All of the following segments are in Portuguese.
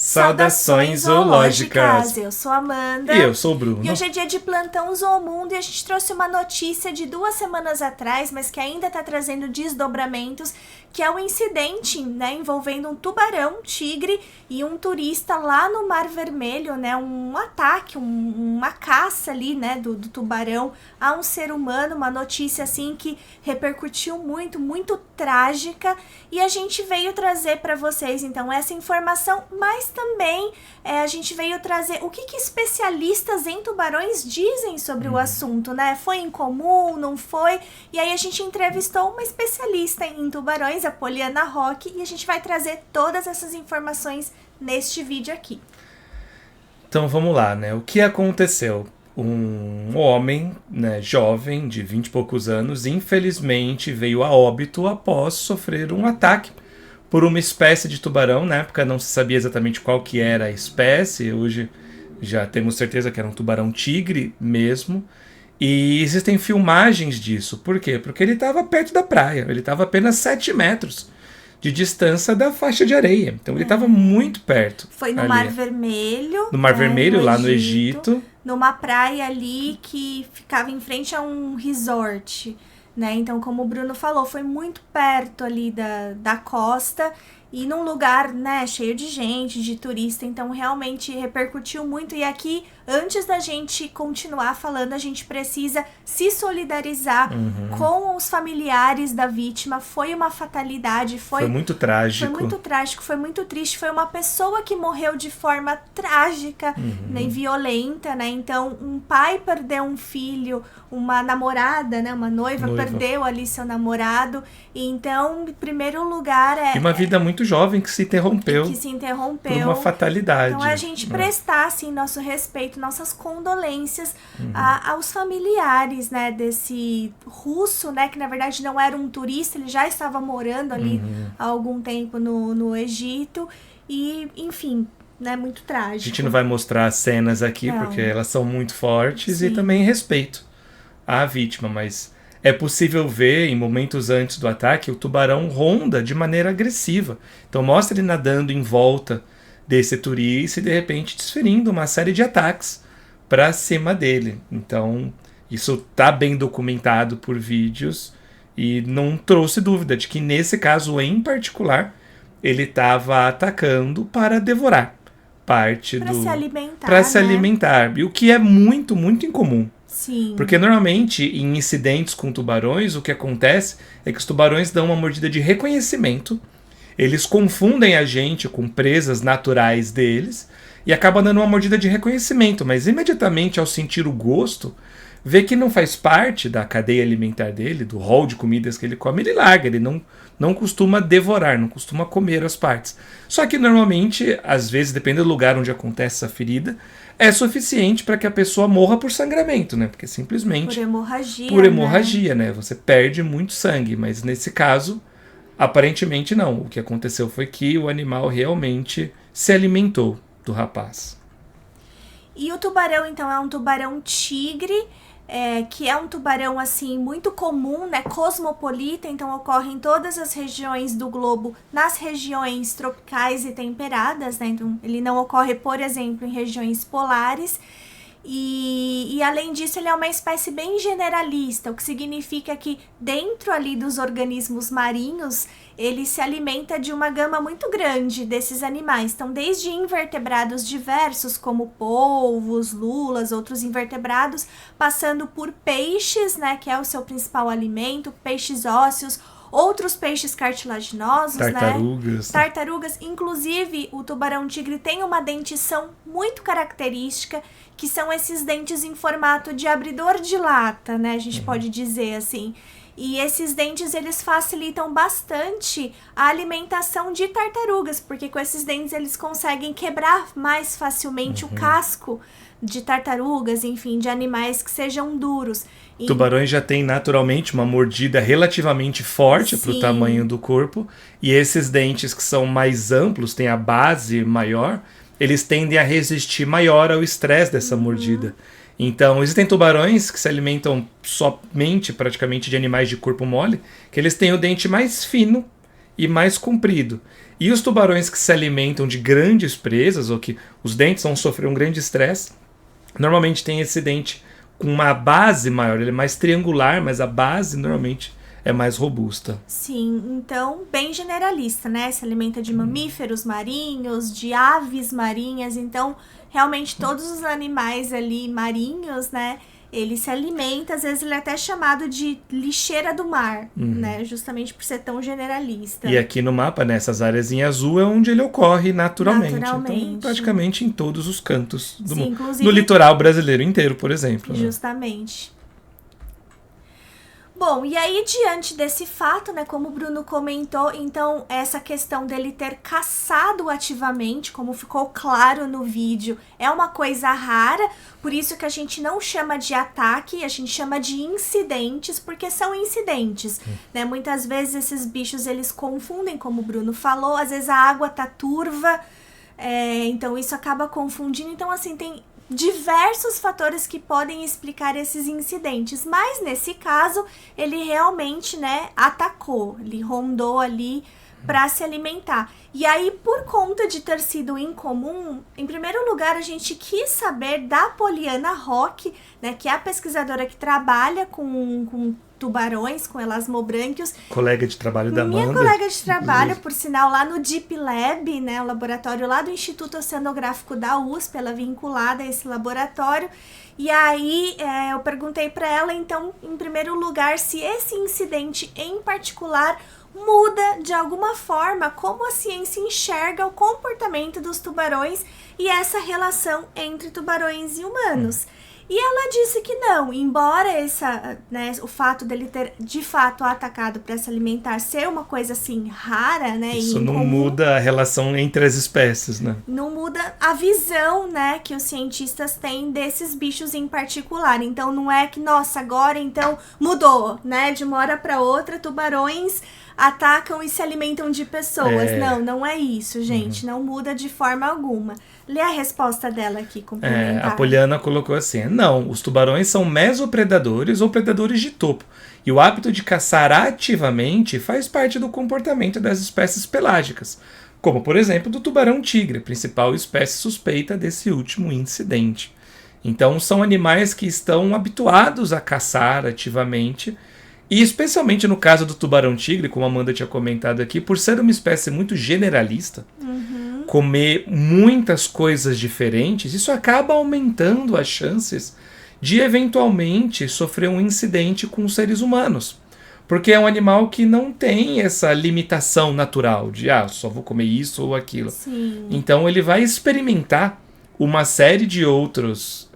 Saudações zoológicas! Eu sou a Amanda. E eu sou o Bruno. E hoje é dia de Plantão Zoomundo e a gente trouxe uma notícia de 2 semanas atrás, mas que ainda está trazendo desdobramentos, que é o incidente, envolvendo um tubarão-tigre e um turista lá no Mar Vermelho, um ataque, uma caça ali, do tubarão a um ser humano, uma notícia assim que repercutiu muito, muito trágica, e a gente veio trazer para vocês então essa informação, mas também a gente veio trazer o que especialistas em tubarões dizem sobre o assunto, Foi incomum, não foi? E aí a gente entrevistou uma especialista em tubarões, a Poliana Roque, e a gente vai trazer todas essas informações neste vídeo aqui. Então vamos lá, O que aconteceu? Um homem, jovem, de 20 e poucos anos, infelizmente veio a óbito após sofrer um ataque por uma espécie de tubarão. Na época não se sabia exatamente qual que era a espécie, hoje já temos certeza que era um tubarão-tigre mesmo. E existem filmagens disso. Por quê? Porque ele estava perto da praia, ele estava apenas 7 metros de distância da faixa de areia. Então ele estava muito perto. Foi no Mar Vermelho. No Mar Vermelho, lá no Egito. Numa praia ali que ficava em frente a um resort, Então, como o Bruno falou, foi muito perto ali da costa e num lugar, cheio de gente, de turista. Então, realmente repercutiu muito. E aqui, antes da gente continuar falando, a gente precisa se solidarizar com os familiares da vítima. Foi uma fatalidade. Foi muito trágico. Foi muito trágico, foi muito triste. Foi uma pessoa que morreu de forma trágica, e violenta, Então, um pai perdeu um filho, uma namorada, uma noiva perdeu ali seu namorado. E então, em primeiro lugar... E uma vida muito jovem que se interrompeu. Por uma fatalidade. Então, a gente prestar, assim, nosso respeito, nossas condolências aos familiares, desse russo, que na verdade não era um turista, ele já estava morando ali há algum tempo no Egito. E, enfim, muito trágico. A gente não vai mostrar as cenas aqui, porque elas são muito fortes. Sim. E também respeito à vítima, mas... É possível ver, em momentos antes do ataque, o tubarão ronda de maneira agressiva. Então mostra ele nadando em volta desse turista e de repente desferindo uma série de ataques para cima dele. Então isso está bem documentado por vídeos e não trouxe dúvida de que nesse caso em particular ele estava atacando para devorar parte para se alimentar. Para se alimentar. E o que é muito, muito incomum. Sim. Porque normalmente em incidentes com tubarões o que acontece é que os tubarões dão uma mordida de reconhecimento, eles confundem a gente com presas naturais deles e acabam dando uma mordida de reconhecimento, mas imediatamente ao sentir o gosto, vê que não faz parte da cadeia alimentar dele, do rol de comidas que ele come, ele larga, ele não costuma devorar, não costuma comer as partes. Só que normalmente, às vezes, dependendo do lugar onde acontece essa ferida, é suficiente para que a pessoa morra por sangramento, Porque simplesmente... Por hemorragia, Você perde muito sangue, mas nesse caso, aparentemente não. O que aconteceu foi que o animal realmente se alimentou do rapaz. E o tubarão, então, é um tubarão-tigre, que é um tubarão, assim, muito comum, cosmopolita, então ocorre em todas as regiões do globo, nas regiões tropicais e temperadas, Então, ele não ocorre, por exemplo, em regiões polares. E além disso, ele é uma espécie bem generalista, o que significa que dentro ali dos organismos marinhos, ele se alimenta de uma gama muito grande desses animais. Então, desde invertebrados diversos, como polvos, lulas, outros invertebrados, passando por peixes, que é o seu principal alimento, peixes ósseos, outros peixes cartilaginosos, Tartarugas. Inclusive, o tubarão-tigre tem uma dentição muito característica, que são esses dentes em formato de abridor de lata, A gente pode dizer assim. E esses dentes, eles facilitam bastante a alimentação de tartarugas, porque com esses dentes eles conseguem quebrar mais facilmente o casco de tartarugas, enfim, de animais que sejam duros. Tubarões já têm naturalmente uma mordida relativamente forte para o tamanho do corpo, e esses dentes que são mais amplos, têm a base maior, eles tendem a resistir maior ao estresse dessa mordida. Então, existem tubarões que se alimentam somente, praticamente, de animais de corpo mole, que eles têm o dente mais fino e mais comprido. E os tubarões que se alimentam de grandes presas, ou que os dentes vão sofrer um grande estresse, normalmente tem esse dente com uma base maior, ele é mais triangular, mas a base normalmente é mais robusta. Sim, então bem generalista, né? Se alimenta de mamíferos marinhos, de aves marinhas, então realmente todos os animais ali marinhos, né? Ele se alimenta, às vezes ele é até chamado de lixeira do mar, né? Justamente por ser tão generalista. E aqui no mapa, nessas áreas em azul, é onde ele ocorre naturalmente. Então, praticamente em todos os cantos do mundo. Inclusive, no litoral brasileiro inteiro, por exemplo. Justamente. Né? Bom, e aí diante desse fato, né, como o Bruno comentou, então essa questão dele ter caçado ativamente, como ficou claro no vídeo, é uma coisa rara, por isso que a gente não chama de ataque, a gente chama de incidentes, porque são incidentes, né? Muitas vezes esses bichos eles confundem, como o Bruno falou, às vezes a água tá turva, então isso acaba confundindo, então assim, tem diversos fatores que podem explicar esses incidentes, mas nesse caso ele realmente, né, atacou, ele rondou ali para se alimentar. E aí, por conta de ter sido incomum, em primeiro lugar a gente quis saber da Poliana Roque, né, que é a pesquisadora que trabalha com tubarões, com elasmobranquios. Colega de trabalho da Amanda. Minha colega de trabalho, por sinal, lá no Deep Lab, né, o laboratório lá do Instituto Oceanográfico da USP, ela é vinculada a esse laboratório. E aí eu perguntei para ela, então, em primeiro lugar, se esse incidente em particular muda de alguma forma como a ciência enxerga o comportamento dos tubarões e essa relação entre tubarões e humanos. E ela disse que não, embora o fato dele ter de fato atacado para se alimentar ser uma coisa assim rara, né? Isso não muda a relação entre as espécies, né? Não muda a visão, né, que os cientistas têm desses bichos em particular. Então não é que, nossa, agora então mudou, né? De uma hora para outra, tubarões atacam e se alimentam de pessoas. Não é isso, gente. Não muda de forma alguma. Lê a resposta dela aqui, complementar. A Poliana colocou assim, não, os tubarões são mesopredadores ou predadores de topo. E o hábito de caçar ativamente faz parte do comportamento das espécies pelágicas. Como, por exemplo, do tubarão-tigre, principal espécie suspeita desse último incidente. Então, são animais que estão habituados a caçar ativamente. E especialmente no caso do tubarão-tigre, como a Amanda tinha comentado aqui, por ser uma espécie muito generalista, comer muitas coisas diferentes, isso acaba aumentando as chances de eventualmente sofrer um incidente com os seres humanos. Porque é um animal que não tem essa limitação natural de, só vou comer isso ou aquilo. Sim. Então ele vai experimentar uma série de outras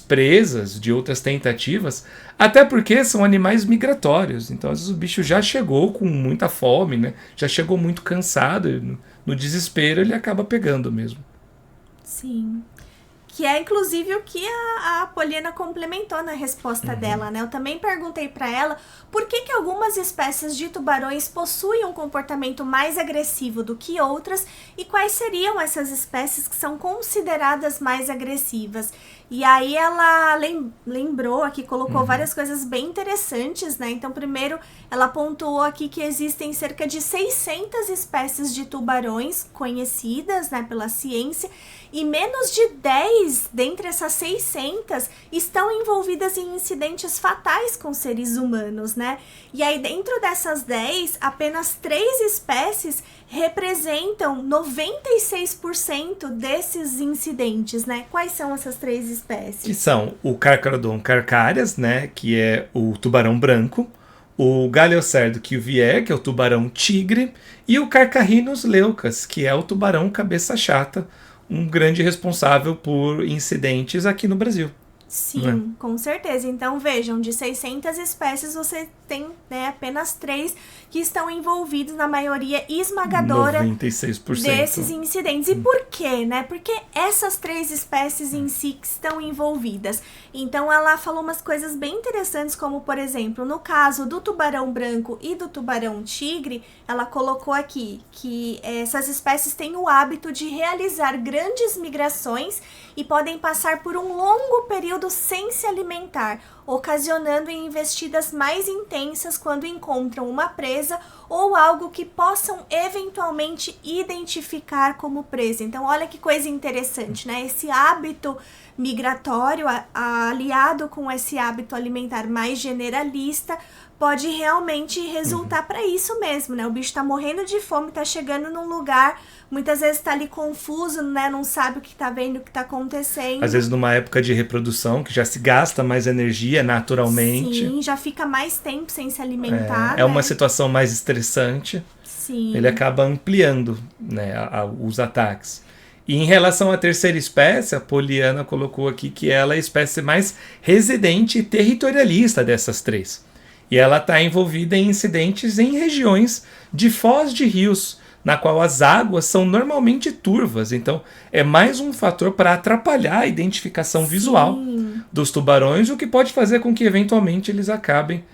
presas, de outras tentativas, até porque são animais migratórios. Então, às vezes, o bicho já chegou com muita fome, né? Já chegou muito cansado. E no desespero, ele acaba pegando mesmo. Sim. Que é, inclusive, o que a Poliana complementou na resposta dela, né? Eu também perguntei para ela por que algumas espécies de tubarões possuem um comportamento mais agressivo do que outras e quais seriam essas espécies que são consideradas mais agressivas. E aí ela lembrou aqui, colocou várias coisas bem interessantes, né? Então, primeiro, ela pontuou aqui que existem cerca de 600 espécies de tubarões conhecidas, né, pela ciência, e menos de 10 dentre essas 600 estão envolvidas em incidentes fatais com seres humanos, né? E aí, dentro dessas 10, apenas 3 espécies representam 96% desses incidentes, né? Quais são essas 3 espécies? Que são o Carcharodon carcarias, né? Que é o tubarão branco, o Galeocerdo cuvier, que é o tubarão tigre, e o Carcharhinus leucas, que é o tubarão cabeça chata, um grande responsável por incidentes aqui no Brasil. Sim, com certeza. Então, vejam, de 600 espécies, você tem, né, apenas 3 que estão envolvidos, na maioria esmagadora, 96% desses incidentes. E por quê, né? Porque essas 3 espécies em si que estão envolvidas. Então, ela falou umas coisas bem interessantes, como, por exemplo, no caso do tubarão branco e do tubarão tigre, ela colocou aqui que essas espécies têm o hábito de realizar grandes migrações e podem passar por um longo período período sem se alimentar, ocasionando em investidas mais intensas quando encontram uma presa ou algo que possam eventualmente identificar como presa. Então, olha que coisa interessante, né? Esse hábito migratório, aliado com esse hábito alimentar mais generalista, pode realmente resultar para isso mesmo, né? O bicho tá morrendo de fome, tá chegando num lugar, muitas vezes tá ali confuso, né? Não sabe o que tá vendo, o que tá acontecendo. Às vezes numa época de reprodução, que já se gasta mais energia naturalmente. Sim, já fica mais tempo sem se alimentar, É uma situação mais estressante. Sim. Ele acaba ampliando, né, os ataques. E em relação à terceira espécie, a Poliana colocou aqui que ela é a espécie mais residente e territorialista dessas três. E ela está envolvida em incidentes em regiões de foz de rios, na qual as águas são normalmente turvas. Então, é mais um fator para atrapalhar a identificação visual dos tubarões, o que pode fazer com que, eventualmente, eles acabem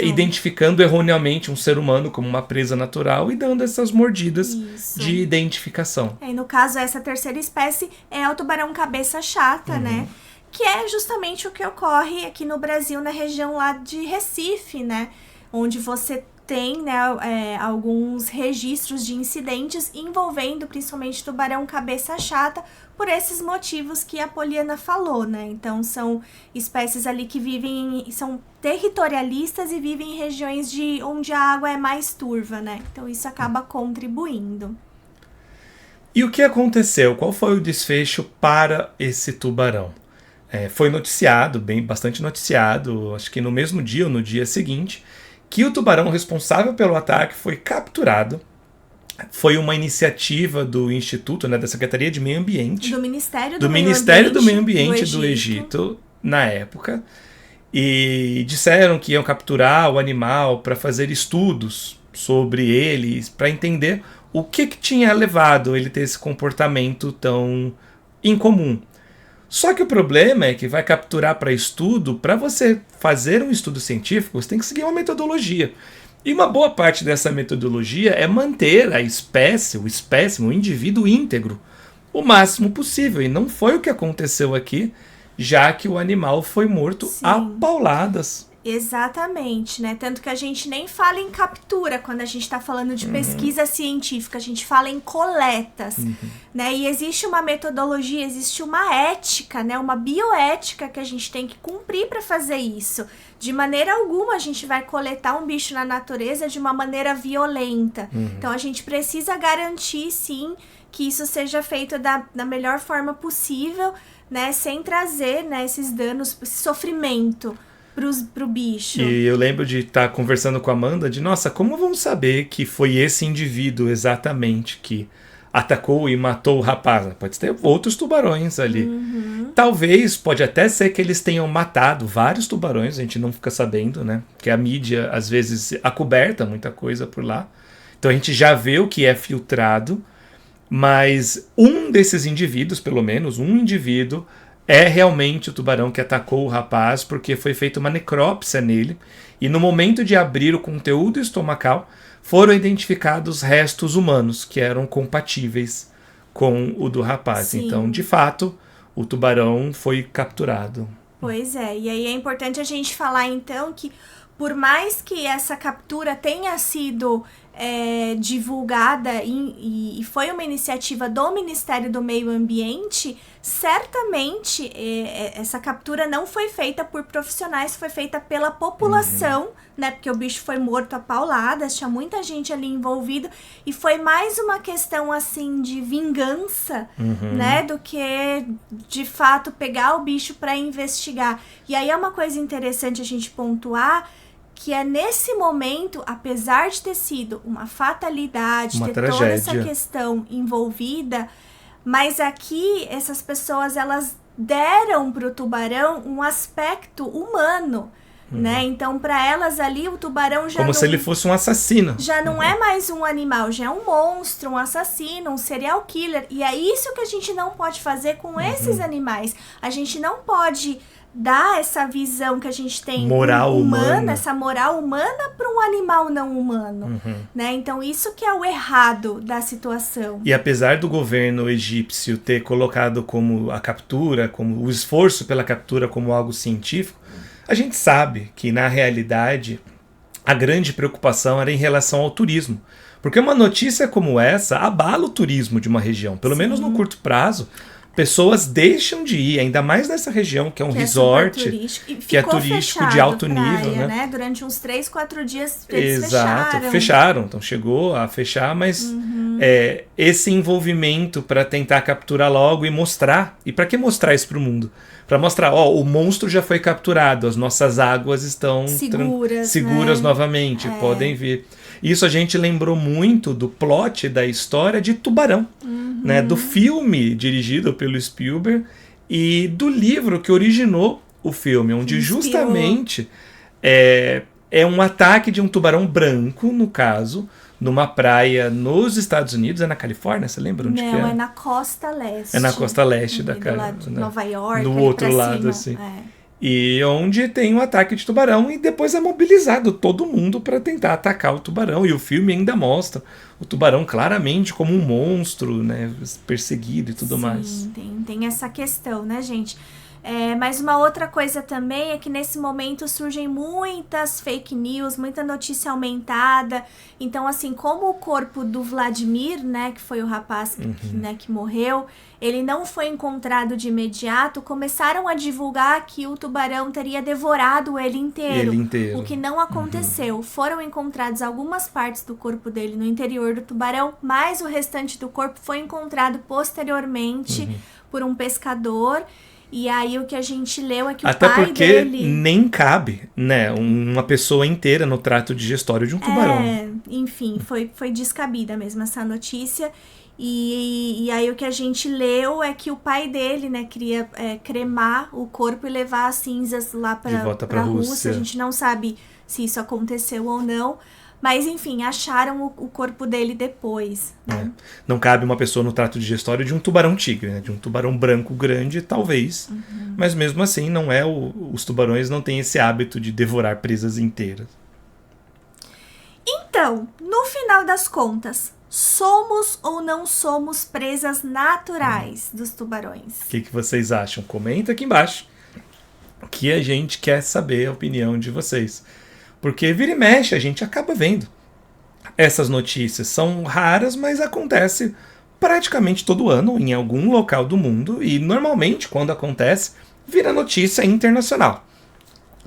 identificando erroneamente um ser humano como uma presa natural e dando essas mordidas de identificação. E no caso, essa terceira espécie é o tubarão cabeça chata, né? Que é justamente o que ocorre aqui no Brasil, na região lá de Recife, né? Onde você tem, né, alguns registros de incidentes envolvendo principalmente tubarão cabeça chata por esses motivos que a Poliana falou, né? Então são espécies ali que são territorialistas e vivem em regiões onde a água é mais turva, né? Então isso acaba contribuindo. E o que aconteceu? Qual foi o desfecho para esse tubarão? Foi noticiado, bastante noticiado, acho que no mesmo dia ou no dia seguinte, que o tubarão responsável pelo ataque foi capturado. Foi uma iniciativa do Instituto, né, da Secretaria de Meio Ambiente. Do Ministério do Meio Ambiente do Egito, na época. E disseram que iam capturar o animal para fazer estudos sobre ele, para entender o que tinha levado ele a ter esse comportamento tão incomum. Só que o problema é que vai capturar para estudo, para você fazer um estudo científico, você tem que seguir uma metodologia. E uma boa parte dessa metodologia é manter a espécie, o espécime, o indivíduo íntegro, o máximo possível. E não foi o que aconteceu aqui, já que o animal foi morto a pauladas. Exatamente, né? Tanto que a gente nem fala em captura quando a gente está falando de pesquisa científica, a gente fala em coletas, né? E existe uma metodologia, existe uma ética, né? Uma bioética que a gente tem que cumprir para fazer isso. De maneira alguma a gente vai coletar um bicho na natureza de uma maneira violenta. Então a gente precisa garantir, sim, que isso seja feito da melhor forma possível, né? Sem trazer, né, esses danos, esse sofrimento pro bicho. E eu lembro de estar conversando com a Amanda nossa, como vamos saber que foi esse indivíduo exatamente que atacou e matou o rapaz? Pode ter outros tubarões ali. Talvez, pode até ser que eles tenham matado vários tubarões, a gente não fica sabendo, né? Porque a mídia, às vezes, acoberta muita coisa por lá. Então a gente já vê o que é filtrado, mas um desses indivíduos, pelo menos, um indivíduo, é realmente o tubarão que atacou o rapaz, porque foi feita uma necrópsia nele, e no momento de abrir o conteúdo estomacal, foram identificados restos humanos, que eram compatíveis com o do rapaz. Sim. Então, de fato, o tubarão foi capturado. Pois é, e aí é importante a gente falar, então, que por mais que essa captura tenha sido divulgada e foi uma iniciativa do Ministério do Meio Ambiente, certamente essa captura não foi feita por profissionais, foi feita pela população, né? Porque o bicho foi morto a pauladas, tinha muita gente ali envolvida e foi mais uma questão assim de vingança, né? Do que de fato pegar o bicho para investigar. E aí é uma coisa interessante a gente pontuar, que é nesse momento, apesar de ter sido uma fatalidade, uma ter tragédia, toda essa questão envolvida, mas aqui essas pessoas, elas deram pro tubarão um aspecto humano, né? Então, para elas ali, o tubarão já como se ele fosse um assassino. Já não é mais um animal, já é um monstro, um assassino, um serial killer. E é isso que a gente não pode fazer com esses animais. A gente não pode dar essa visão que a gente tem moral humana, essa moral humana para um animal não humano, né? Então isso que é o errado da situação. E apesar do governo egípcio ter colocado como a captura, como o esforço pela captura como algo científico, a gente sabe que na realidade a grande preocupação era em relação ao turismo. Porque uma notícia como essa abala o turismo de uma região, pelo menos no curto prazo. Pessoas deixam de ir, ainda mais nessa região, que é um resort, que é turístico de alto nível, né? Durante uns 3, 4 dias eles fecharam. Então chegou a fechar, mas esse envolvimento para tentar capturar logo e mostrar. E para que mostrar isso para o mundo? Para mostrar, o monstro já foi capturado, as nossas águas estão seguras novamente, podem vir. Isso a gente lembrou muito do plot da história de Tubarão, né? Do filme dirigido pelo Spielberg e do livro que originou o filme, onde justamente é um ataque de um tubarão branco, no caso, numa praia nos Estados Unidos. É na Califórnia, você lembra onde que é? Não, é na costa leste. É na costa leste da Califórnia. Nova York, no outro lado, assim. E onde tem um ataque de tubarão e depois é mobilizado todo mundo para tentar atacar o tubarão. E o filme ainda mostra o tubarão claramente como um monstro, né, perseguido e tudo mais. Tem essa questão, né, gente? Mas uma outra coisa também é que nesse momento surgem muitas fake news, muita notícia aumentada. Então, assim, como o corpo do Vladimir, né, que foi o rapaz que morreu, ele não foi encontrado de imediato, começaram a divulgar que o tubarão teria devorado ele inteiro. O que não aconteceu. Foram encontradas algumas partes do corpo dele no interior do tubarão, mas o restante do corpo foi encontrado posteriormente por um pescador. E aí o que a gente leu é que o pai dele... Até porque nem cabe, né, uma pessoa inteira no trato digestório de um tubarão. Enfim, foi descabida mesmo essa notícia. E aí o que a gente leu é que o pai dele, né, queria cremar o corpo e levar as cinzas lá pra Rússia. A gente não sabe se isso aconteceu ou não. Mas, enfim, acharam o corpo dele depois, né? Não cabe uma pessoa no trato digestório de um tubarão-tigre, né? De um tubarão branco grande, talvez. Mas mesmo assim, não é os tubarões não têm esse hábito de devorar presas inteiras. Então, no final das contas, somos ou não somos presas naturais dos tubarões? O que vocês acham? Comenta aqui embaixo, que a gente quer saber a opinião de vocês. Porque vira e mexe, a gente acaba vendo. Essas notícias são raras, mas acontece praticamente todo ano em algum local do mundo. E normalmente, quando acontece, vira notícia internacional.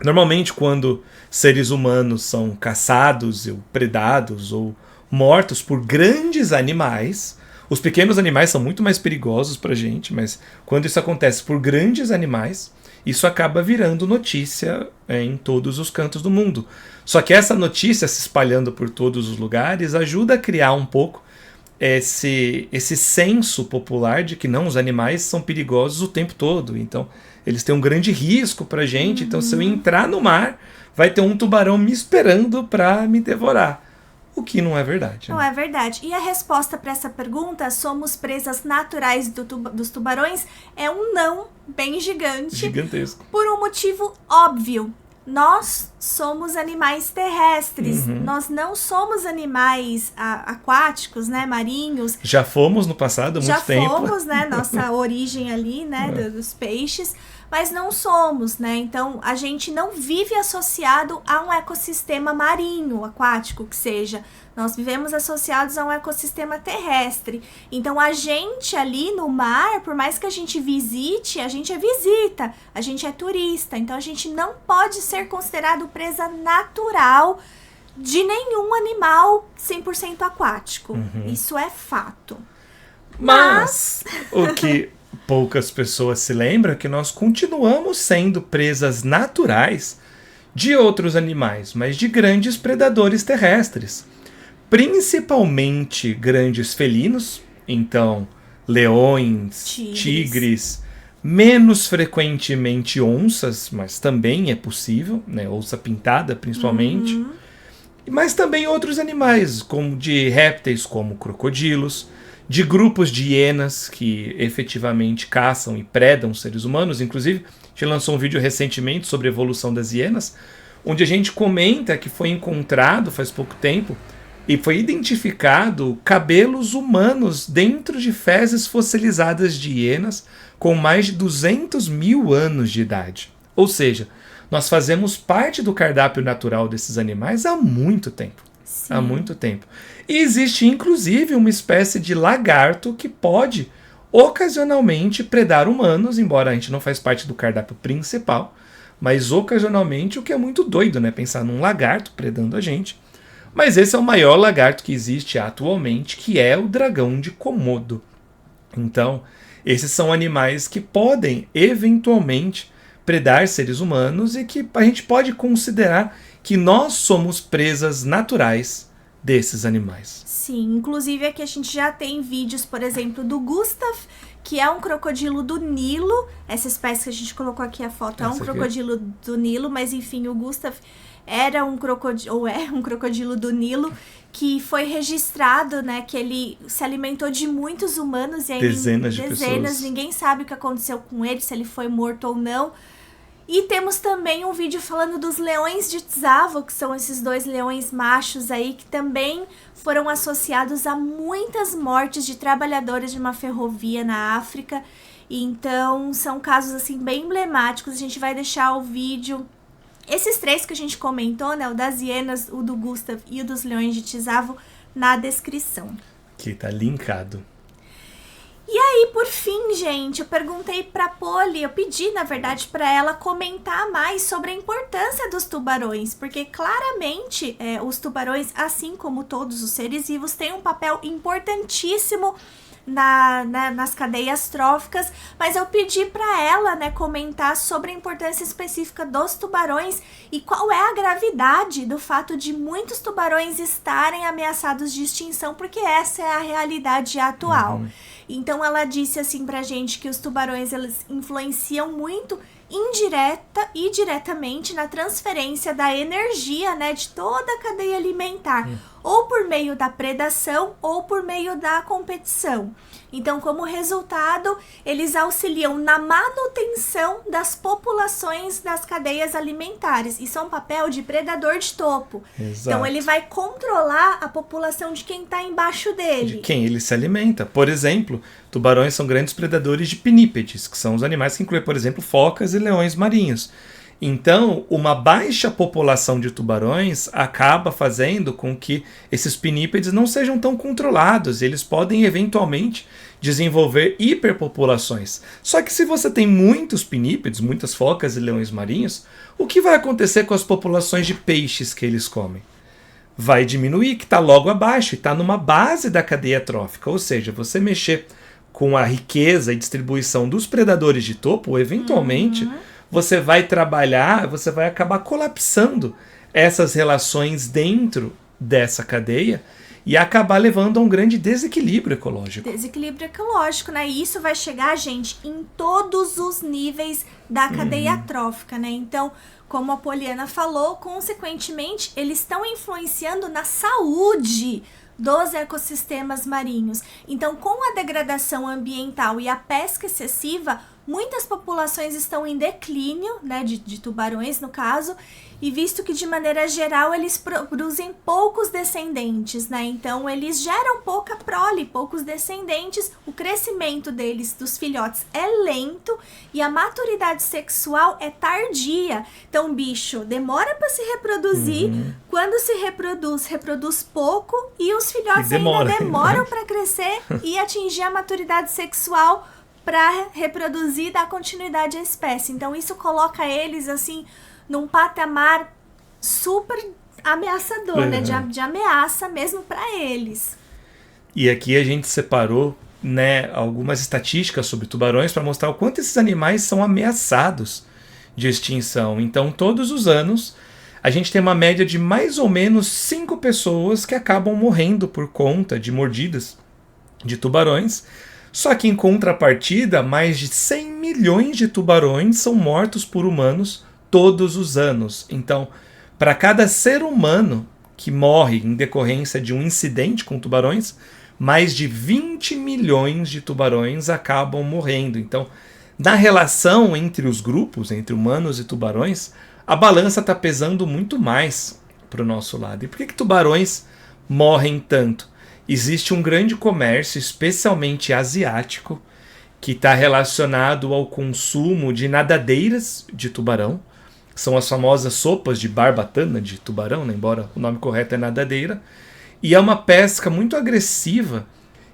Normalmente, quando seres humanos são caçados, ou predados, ou mortos por grandes animais... Os pequenos animais são muito mais perigosos pra gente, mas quando isso acontece por grandes animais, isso acaba virando notícia em todos os cantos do mundo. Só que essa notícia se espalhando por todos os lugares ajuda a criar um pouco esse senso popular de que não, os animais são perigosos o tempo todo. Então, eles têm um grande risco pra gente. Então, se eu entrar no mar, vai ter um tubarão me esperando pra me devorar. O que não é verdade. Não é verdade. E a resposta para essa pergunta, somos presas naturais dos tubarões, é um não bem gigante. Gigantesco. Por um motivo óbvio. Nós somos animais terrestres. Nós não somos animais aquáticos, né, marinhos. Já fomos no passado há muito tempo. Já fomos, né, nossa origem ali, né, dos peixes. Mas não somos, né? Então, a gente não vive associado a um ecossistema marinho, aquático, que seja. Nós vivemos associados a um ecossistema terrestre. Então, a gente ali no mar, por mais que a gente visite, a gente é visita, a gente é turista. Então, a gente não pode ser considerado presa natural de nenhum animal 100% aquático. Isso é fato. Mas o que... poucas pessoas se lembram que nós continuamos sendo presas naturais de outros animais, mas de grandes predadores terrestres. Principalmente grandes felinos, então leões, tigres, menos frequentemente onças, mas também é possível, né? Onça pintada principalmente. Mas também outros animais, como de répteis como crocodilos, de grupos de hienas que efetivamente caçam e predam seres humanos. Inclusive, gente lançou um vídeo recentemente sobre a evolução das hienas, onde a gente comenta que foi encontrado faz pouco tempo e foi identificado cabelos humanos dentro de fezes fossilizadas de hienas com mais de 200 mil anos de idade. Ou seja, nós fazemos parte do cardápio natural desses animais há muito tempo. Sim. Há muito tempo. E existe inclusive uma espécie de lagarto que pode ocasionalmente predar humanos, embora a gente não faz parte do cardápio principal, mas ocasionalmente, o que é muito doido, né? Pensar num lagarto predando a gente. Mas esse é o maior lagarto que existe atualmente, que é o dragão de Komodo. Então, esses são animais que podem, eventualmente, predar seres humanos e que a gente pode considerar que nós somos presas naturais desses animais. Sim, inclusive aqui a gente já tem vídeos, por exemplo, do Gustav, que é um crocodilo do Nilo. Essa espécie que a gente colocou aqui a foto é um crocodilo do Nilo, mas enfim, o Gustav era um crocodilo, ou é um crocodilo do Nilo, que foi registrado, né, que ele se alimentou de muitos humanos e aí dezenas de pessoas. Ninguém sabe o que aconteceu com ele, se ele foi morto ou não. E temos também um vídeo falando dos leões de Tsavo, que são esses 2 leões machos aí, que também foram associados a muitas mortes de trabalhadores de uma ferrovia na África. Então, são casos assim bem emblemáticos. A gente vai deixar o vídeo, esses 3 que a gente comentou, né, o das hienas, o do Gustav e o dos leões de Tsavo, na descrição. Que tá linkado. E aí, por fim, gente, eu perguntei pra Polly, eu pedi, na verdade, pra ela comentar mais sobre a importância dos tubarões, porque claramente os tubarões, assim como todos os seres vivos, têm um papel importantíssimo nas cadeias tróficas, mas eu pedi pra ela, né, comentar sobre a importância específica dos tubarões e qual é a gravidade do fato de muitos tubarões estarem ameaçados de extinção, porque essa é a realidade atual. Então ela disse assim pra gente que os tubarões, eles influenciam muito indireta e diretamente na transferência da energia, né, de toda a cadeia alimentar, ou por meio da predação ou por meio da competição. Então, como resultado, eles auxiliam na manutenção das populações das cadeias alimentares. Isso é um papel de predador de topo. Exato. Então, ele vai controlar a população de quem está embaixo dele. De quem ele se alimenta. Por exemplo, tubarões são grandes predadores de pinípedes, que são os animais que incluem, por exemplo, focas e leões marinhos. Então, uma baixa população de tubarões acaba fazendo com que esses pinípedes não sejam tão controlados. Eles podem, eventualmente, desenvolver hiperpopulações. Só que se você tem muitos pinípedes, muitas focas e leões marinhos, o que vai acontecer com as populações de peixes que eles comem? Vai diminuir, que está logo abaixo e está numa base da cadeia trófica. Ou seja, você mexer com a riqueza e distribuição dos predadores de topo, eventualmente... você vai trabalhar, você vai acabar colapsando essas relações dentro dessa cadeia e acabar levando a um grande desequilíbrio ecológico. Desequilíbrio ecológico, né? E isso vai chegar, gente, em todos os níveis da cadeia trófica, né? Então, como a Poliana falou, consequentemente, eles estão influenciando na saúde dos ecossistemas marinhos. Então, com a degradação ambiental e a pesca excessiva, muitas populações estão em declínio, né, de tubarões no caso, e visto que de maneira geral eles produzem poucos descendentes, né, então eles geram pouca prole, poucos descendentes, o crescimento deles, dos filhotes, é lento e a maturidade sexual é tardia. Então o bicho demora para se reproduzir, quando se reproduz pouco e os filhotes ainda demoram para crescer e atingir a maturidade sexual para reproduzir e dar continuidade à espécie. Então isso coloca eles assim num patamar super ameaçador, né? De ameaça mesmo para eles. E aqui a gente separou, né, algumas estatísticas sobre tubarões para mostrar o quanto esses animais são ameaçados de extinção. Então, todos os anos, a gente tem uma média de mais ou menos 5 pessoas que acabam morrendo por conta de mordidas de tubarões. Só que, em contrapartida, mais de 100 milhões de tubarões são mortos por humanos todos os anos. Então, para cada ser humano que morre em decorrência de um incidente com tubarões, mais de 20 milhões de tubarões acabam morrendo. Então, Na relação entre os grupos, entre humanos e tubarões, a balança está pesando muito mais para o nosso lado. E por que tubarões morrem tanto? Existe um grande comércio, especialmente asiático, que está relacionado ao consumo de nadadeiras de tubarão. São as famosas sopas de barbatana de tubarão, né? Embora o nome correto é nadadeira. E é uma pesca muito agressiva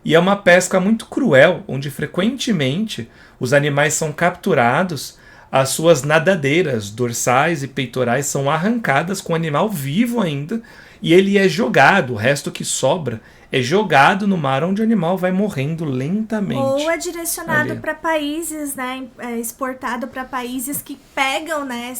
e é uma pesca muito cruel, onde frequentemente os animais são capturados, as suas nadadeiras dorsais e peitorais são arrancadas com o animal vivo ainda e ele é jogado, o resto que sobra é jogado no mar, onde o animal vai morrendo lentamente. Ou é direcionado para países, né, exportado para países que pegam, né,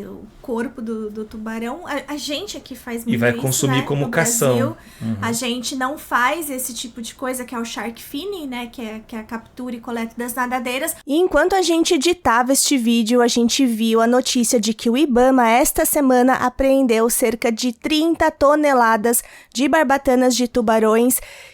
o corpo do tubarão. A gente aqui faz muito e vai isso, consumir, né, como no cação. Brasil, a gente não faz esse tipo de coisa, que é o shark finning, né, que é a captura e coleta das nadadeiras. E enquanto a gente editava este vídeo, a gente viu a notícia de que o IBAMA esta semana apreendeu cerca de 30 toneladas de barbatanas de tubarões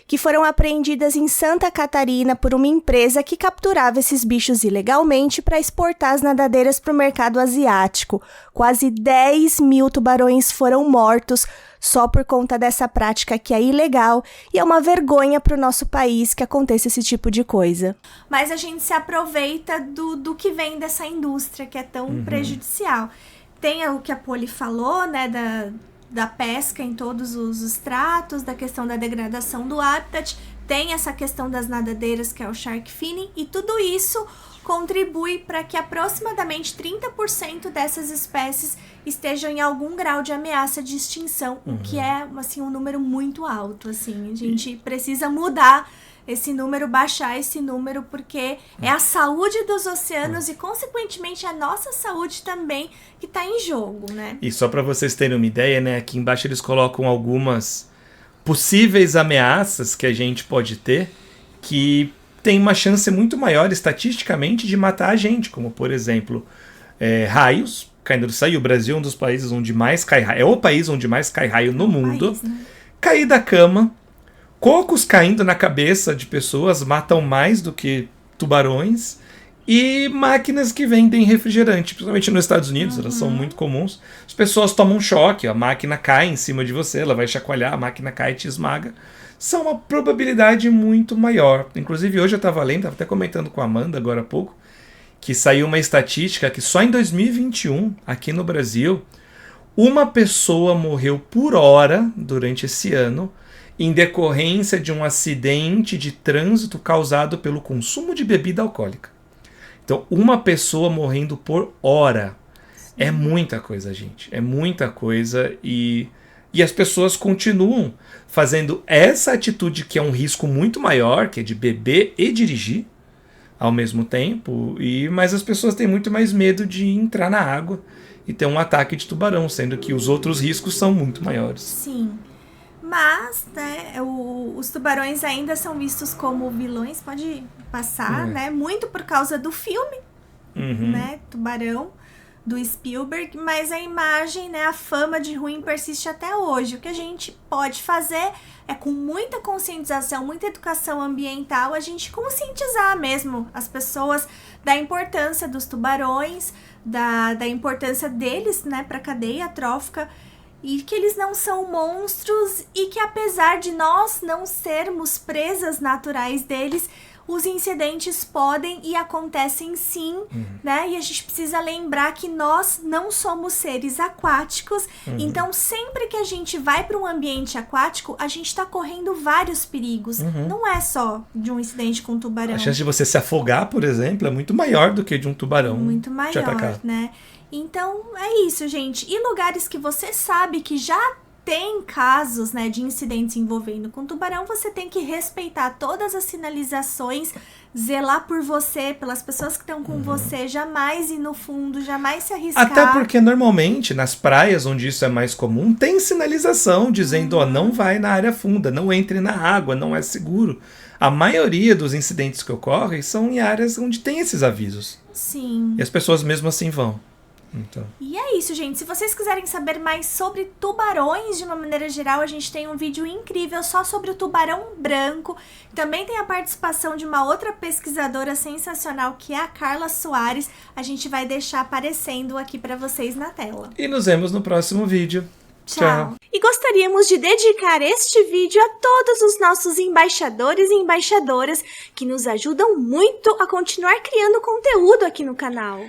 que foram apreendidas em Santa Catarina por uma empresa que capturava esses bichos ilegalmente para exportar as nadadeiras para o mercado asiático. Quase 10 mil tubarões foram mortos só por conta dessa prática que é ilegal e é uma vergonha para o nosso país que aconteça esse tipo de coisa. Mas a gente se aproveita do que vem dessa indústria que é tão prejudicial. Tem o que a Poli falou, né, da pesca em todos os estratos, da questão da degradação do habitat, tem essa questão das nadadeiras, que é o shark finning, e tudo isso contribui para que aproximadamente 30% dessas espécies estejam em algum grau de ameaça de extinção, o que é, assim, um número muito alto, assim. A gente precisa mudar esse número, baixar esse número, porque é a saúde dos oceanos e, consequentemente, a nossa saúde também que está em jogo, né? E só para vocês terem uma ideia, né, aqui embaixo eles colocam algumas possíveis ameaças que a gente pode ter, que tem uma chance muito maior estatisticamente de matar a gente, como, por exemplo, raios caindo do céu. E o Brasil é um dos países onde mais cai raio, é o país onde mais cai raio no mundo. País, né? Cair da cama, cocos caindo na cabeça de pessoas matam mais do que tubarões. E máquinas que vendem refrigerante, principalmente nos Estados Unidos, elas são muito comuns. As pessoas tomam um choque, a máquina cai em cima de você, ela vai chacoalhar, a máquina cai e te esmaga. São uma probabilidade muito maior. Inclusive hoje eu estava lendo, estava até comentando com a Amanda agora há pouco, que saiu uma estatística que só em 2021, aqui no Brasil, uma pessoa morreu por hora durante esse ano em decorrência de um acidente de trânsito causado pelo consumo de bebida alcoólica. Então, uma pessoa morrendo por hora. Sim. É muita coisa, gente. É muita coisa. E as pessoas continuam fazendo essa atitude, que é um risco muito maior, que é de beber e dirigir ao mesmo tempo. Mas as pessoas têm muito mais medo de entrar na água e ter um ataque de tubarão, sendo que os outros riscos são muito maiores. Sim. Mas, né, os tubarões ainda são vistos como vilões, pode passar, né? Muito por causa do filme, né? Tubarão, do Spielberg, mas a imagem, né, a fama de ruim persiste até hoje. O que a gente pode fazer é, com muita conscientização, muita educação ambiental, a gente conscientizar mesmo as pessoas da importância dos tubarões, da importância deles, né, para a cadeia trófica, e que eles não são monstros e que, apesar de nós não sermos presas naturais deles, os incidentes podem e acontecem sim, né? E a gente precisa lembrar que nós não somos seres aquáticos, então sempre que a gente vai para um ambiente aquático, a gente está correndo vários perigos. Não é só de um incidente com um tubarão. A chance de você se afogar, por exemplo, é muito maior do que de um tubarão muito maior, te atacar, né? Então, é isso, gente. E lugares que você sabe que já tem casos, né, de incidentes envolvendo com tubarão, você tem que respeitar todas as sinalizações, zelar por você, pelas pessoas que estão com você, jamais ir no fundo, jamais se arriscar. Até porque, normalmente, nas praias onde isso é mais comum, tem sinalização dizendo, ó, não vai na área funda, não entre na água, não é seguro. A maioria dos incidentes que ocorrem são em áreas onde tem esses avisos. Sim. E as pessoas mesmo assim vão. Então. E é isso, gente. Se vocês quiserem saber mais sobre tubarões de uma maneira geral, a gente tem um vídeo incrível só sobre o tubarão branco. Também tem a participação de uma outra pesquisadora sensacional, que é a Carla Soares. A gente vai deixar aparecendo aqui para vocês na tela. E nos vemos no próximo vídeo. Tchau. E gostaríamos de dedicar este vídeo a todos os nossos embaixadores e embaixadoras que nos ajudam muito a continuar criando conteúdo aqui no canal.